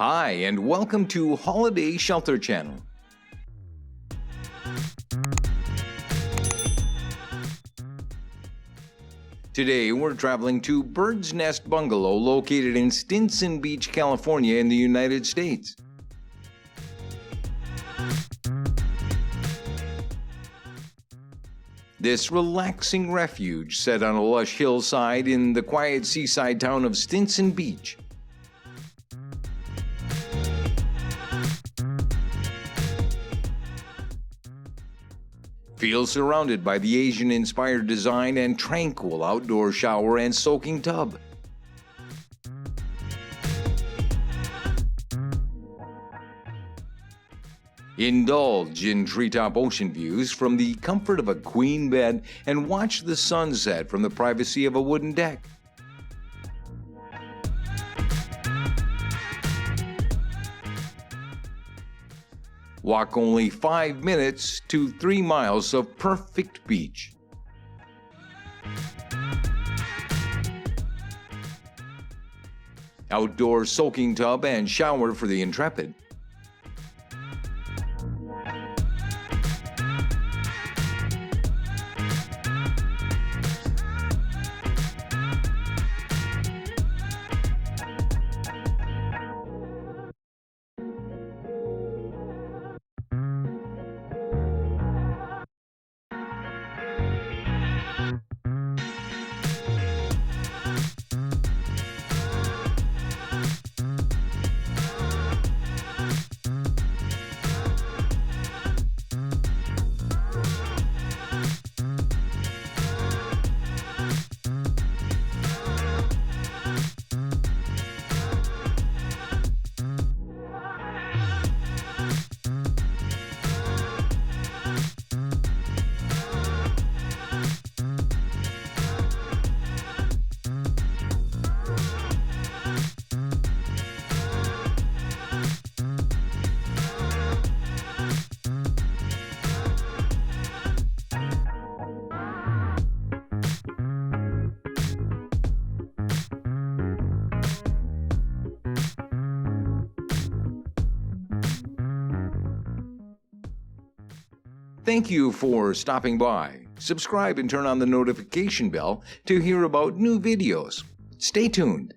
Hi, and welcome to Holiday Shelter Channel. Today, we're traveling to Bird's Nest Bungalow located in Stinson Beach, California in the United States. This relaxing refuge set on a lush hillside in the quiet seaside town of Stinson Beach. Feel surrounded by the Asian-inspired design and tranquil outdoor shower and soaking tub. Indulge in treetop ocean views from the comfort of a queen bed and watch the sunset from the privacy of a wooden deck. Walk only 5 minutes to 3 miles of perfect beach. Outdoor soaking tub and shower for the intrepid. Thank you for stopping by. Subscribe and turn on the notification bell to hear about new videos. Stay tuned.